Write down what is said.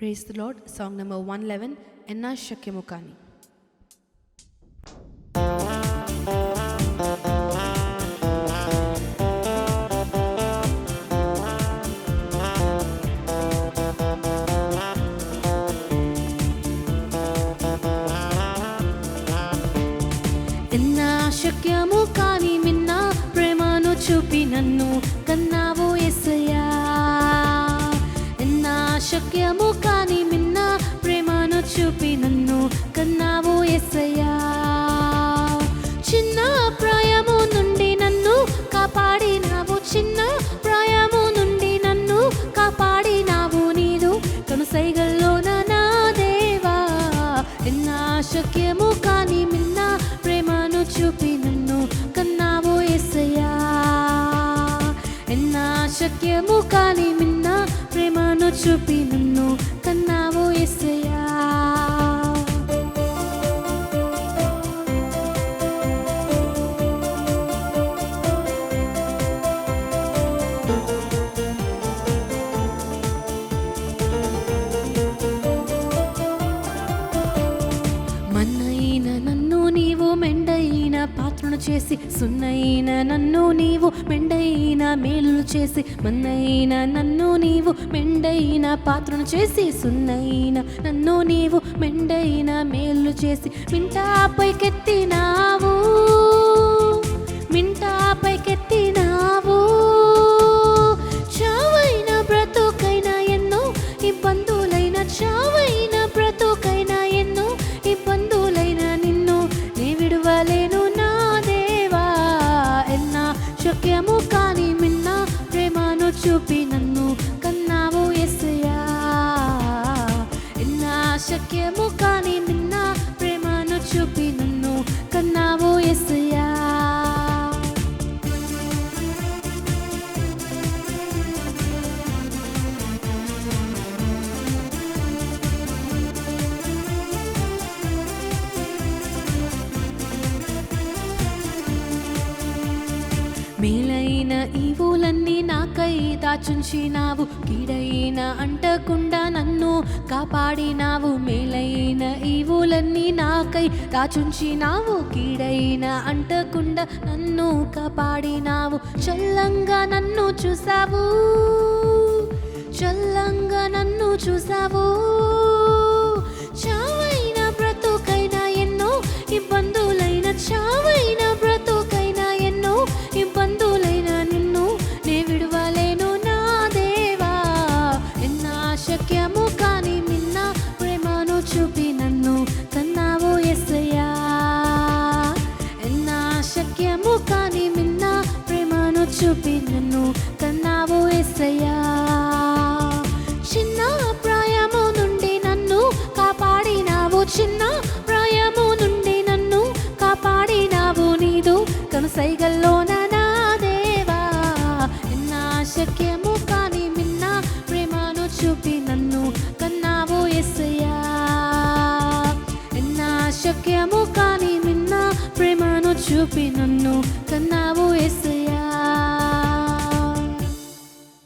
Praise the Lord. Song number 111, Enna Shakyamo Kani. ఎన్నా శక్యము కాని మిన్న ప్రేమను చూపి నన్ను కన్నావు యేసయ్యా. ఎన్నా శక్యము కాని మిన్న ప్రేమను చూపి నన్ను కన్నావు యేసయ్యా. చిన్న ప్రాయము నుండి నన్ను కాపాడినావు, చిన్న ప్రాయము నుండి నన్ను కాపాడినావు, నీదు కనుసైగల్లోన నా దేవా. ఎన్నా శక్యము కాని మిన్న ప్రేమను చూపి నన్ను కన్నావు యేసయ్యా. ఎన్నా శక్యము కాని మిన్న ప్రేమను చూపి నన్ను కన్నావు యేసయ్యా. మన్నైన నన్ను నీవు మెండైన పాత్రను చేసి, సున్నైన నన్ను నీవు మెండైన మేలు చేసి. మన్నైన నన్ను నీవు మెండైన పాత్రను చేసి, సున్నైన నన్ను నీవు మెండైన మేలు చేసి. మింటాపైకెత్తినావు, మింటాపైకెత్తినావు. చావైన బ్రతుకైనా ఎన్నో ఇబ్బందులైన, చావైన బ్రతుకైనా ఎన్నో ఇబ్బందులైన నిన్ను నే విడువలేను నా దేవా. ఎన్నా శక్యము కాని మిన్న ప్రేమను చూపి నన్ను కన్నావు యేసయ్యా. ఎన్నా శక్యము కాని మిన్న ప్రేమను చూపి నన్ను కన్నావు యేసయ్యా. మేలైన ఈవులన్నీ నాకై దాచుంచినావు, కీడైన అంటకుండా నన్ను కాపాడినావు. మేలైన ఈవులన్నీ నాకై దాచుంచినావు, కీడైన అంటకుండా నన్ను కాపాడినావు. చల్లంగా నన్ను చూసావు, చల్లంగా నన్ను చూసావు. చావైన బ్రతుకైనా ఎన్నో ఇబ్బందులైన, చావైన బ్రతుకైనా ఎన్నో ఇబ్బందులైన నిన్ను నే విడువలేను నా దేవా. ఎన్నా శక్యము కాని మిన్న ప్రేమను చూపి నన్ను కన్నావు యేసయ్యా. ఎన్నా శక్యము కాని మిన్న ప్రేమను చూపి నన్ను కన్నావు యేసయ్యా. చిన్న ప్రాయము నుండి నన్ను కాపాడినావు, చిన్న ప్రాయము నుండి నన్ను కాపాడినావు, నీదు కనుసైగల్లోన నా దేవా. ఎన్నా శక్యము కాని మిన్న ప్రేమను చూపి నన్ను కన్నావు యేసయ్యా. ఎన్నా శక్యము కాని మిన్న ప్రేమను చూపి నన్ను కన్నావు యేసయ్యా.